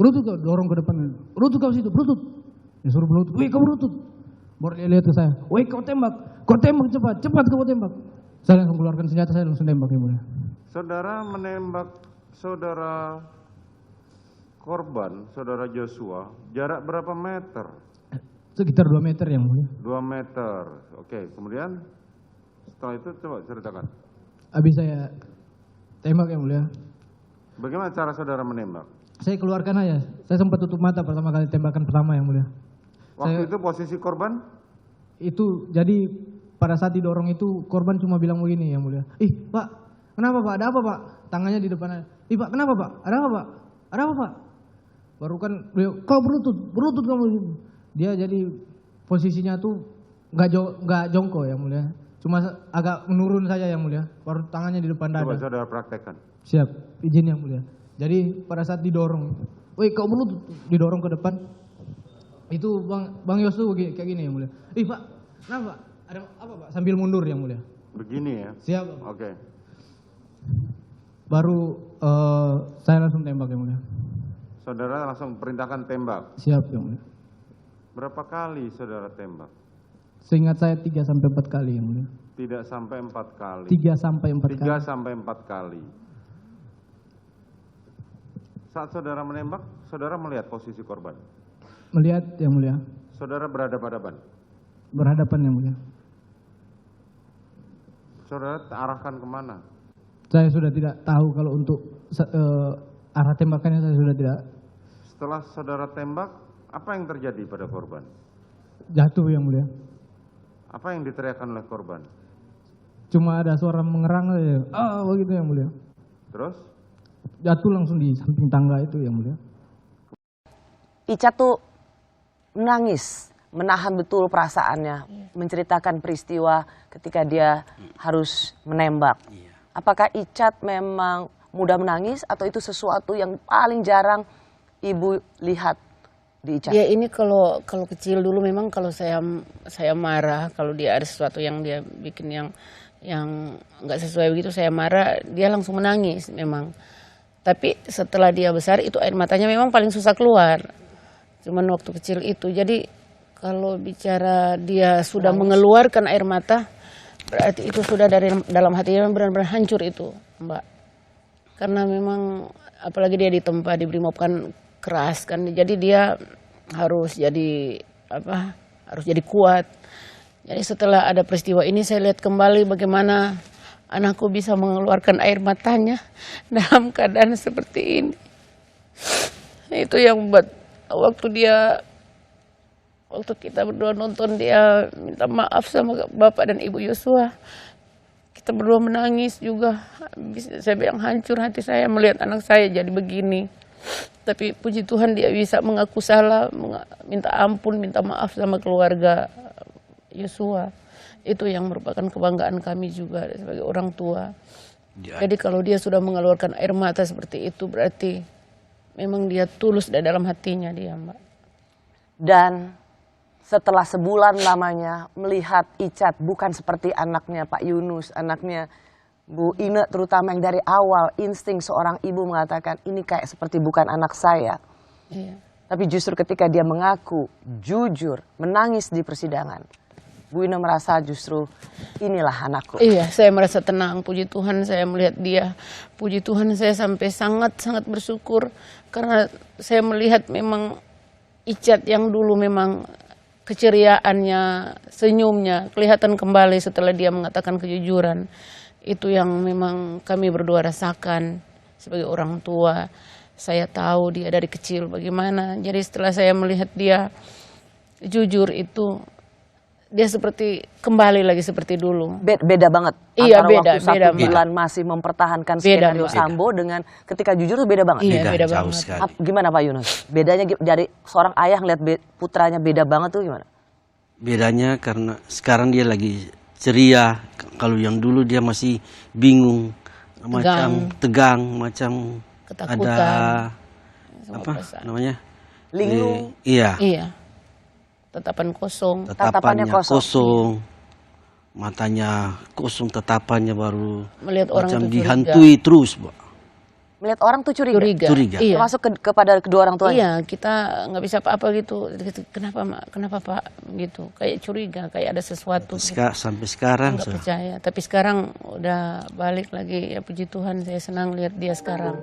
berlutut kau, dorong ke depan, berlutut kau situ, berlutut. Dia suruh berlutut, woi kau berlutut. Baru dia lihat ke saya, woi kau tembak cepat, cepat kau tembak. Saya langsung keluarkan senjata, saya langsung tembak yang mulia. Saudara menembak saudara korban, saudara Joshua, jarak berapa meter? Sekitar 2 meter yang mulia. 2 meter, oke. Kemudian setelah itu coba ceritakan. Habis saya tembak yang mulia. Bagaimana cara saudara menembak? Saya keluarkan aja, saya sempat tutup mata pertama kali tembakan pertama yang mulia. Waktu itu posisi korban? Itu jadi pada saat didorong itu korban cuma bilang begini yang mulia. Ih pak, kenapa pak? Ada apa pak? Tangannya di depan. Ih pak, kenapa pak? Ada apa pak? Ada apa pak? Baru kan beliau, kau berlutut kamu. Dia jadi posisinya tuh nggak jongkok yang mulia. Cuma agak menurun saja yang mulia. Baru tangannya di depan dada. Coba saudara praktekkan. Siap, izin yang mulia. Jadi pada saat didorong, woi kau berlutut, didorong ke depan. Itu Bang Yos tuh kayak gini yang mulia. Ih pak, kenapa pak? Ada apa pak? Sambil mundur yang mulia. Begini ya? Siap. Oke. Baru saya langsung tembak yang mulia. Saudara langsung perintahkan tembak. Siap yang mulia. Berapa kali saudara tembak? Seingat saya 3 sampai 4 kali yang mulia. Tidak sampai 4 kali. 3 sampai 4 kali. 3 sampai 4 kali. Saat saudara menembak, saudara melihat posisi korban? Melihat yang mulia. Saudara berhadapan-hadapan? Berhadapan yang mulia. Saudara arahkan kemana? Saya sudah tidak tahu kalau untuk arah tembakannya saya sudah tidak. Setelah saudara tembak, apa yang terjadi pada korban? Jatuh yang mulia. Apa yang diteriakkan oleh korban? Cuma ada suara mengerang saja. Begitu yang mulia. Terus? Jatuh langsung di samping tangga itu yang mulia. Ica tuh menangis, menahan betul perasaannya, menceritakan peristiwa ketika dia harus menembak. Apakah Icat memang mudah menangis atau itu sesuatu yang paling jarang ibu lihat di Icat? Ya ini kalau kecil dulu memang kalau saya marah, kalau dia ada sesuatu yang dia bikin yang nggak sesuai begitu saya marah, dia langsung menangis memang. Tapi setelah dia besar itu air matanya memang paling susah keluar. Cuman waktu kecil itu. Jadi kalau bicara dia sudah mengeluarkan air mata, berarti itu sudah dari dalam hatinya benar-benar hancur itu, Mbak. Karena memang apalagi dia ditempa di Brimob kan keras kan. Jadi dia harus jadi harus jadi kuat. Jadi setelah ada peristiwa ini saya lihat kembali bagaimana anakku bisa mengeluarkan air matanya dalam keadaan seperti ini. Itu yang membuat waktu kita berdua nonton dia minta maaf sama Bapak dan Ibu Yosua. Kita berdua menangis juga. Saya bilang hancur hati saya melihat anak saya jadi begini. Tapi puji Tuhan dia bisa mengaku salah, minta ampun, minta maaf sama keluarga Yosua. Itu yang merupakan kebanggaan kami juga sebagai orang tua. Jadi kalau dia sudah mengeluarkan air mata seperti itu berarti memang dia tulus dari dalam hatinya dia, Mbak. Dan setelah sebulan lamanya melihat Icat bukan seperti anaknya Pak Yunus, anaknya Bu Ine terutama yang dari awal insting seorang ibu mengatakan ini kayak seperti bukan anak saya. Iya. Tapi justru ketika dia mengaku, jujur, menangis di persidangan, Bu Ine merasa justru inilah anakku. Iya, saya merasa tenang. Puji Tuhan saya melihat dia. Puji Tuhan saya sampai sangat-sangat bersyukur. Karena saya melihat memang Icat yang dulu memang keceriaannya, senyumnya, kelihatan kembali setelah dia mengatakan kejujuran. Itu yang memang kami berdua rasakan sebagai orang tua. Saya tahu dia dari kecil bagaimana. Jadi setelah saya melihat dia jujur itu, dia seperti kembali lagi seperti dulu. Beda banget. Iya, antara beda, waktu 1 beda, bulan masih mempertahankan skenario Mbak. Sambo dengan ketika jujur itu beda banget. Iya, beda jauh banget. sekali. Gimana Pak Yunus? Bedanya dari seorang ayah ngeliat putranya beda banget tuh gimana? Bedanya karena sekarang dia lagi ceria. Kalau yang dulu dia masih bingung, macam tegang, macam Ketakutan. ada Semua apa perasaan. namanya? Linglung. Iya. Iya. Tatapan kosong. Tatapannya Tatapannya kosong. Matanya kosong, tatapannya baru Melihat orang macam itu curiga. dihantui terus, Bu. Melihat orang tuh curiga. Curiga. Iya. Termasuk kepada kedua orang tuanya. Iya, kita nggak bisa apa-apa gitu. Kenapa Mak? Kenapa Pak? Gitu. Kayak curiga, kayak ada sesuatu. Sampai sekarang. Nggak percaya. Tapi sekarang udah balik lagi, ya puji Tuhan, saya senang lihat dia sekarang.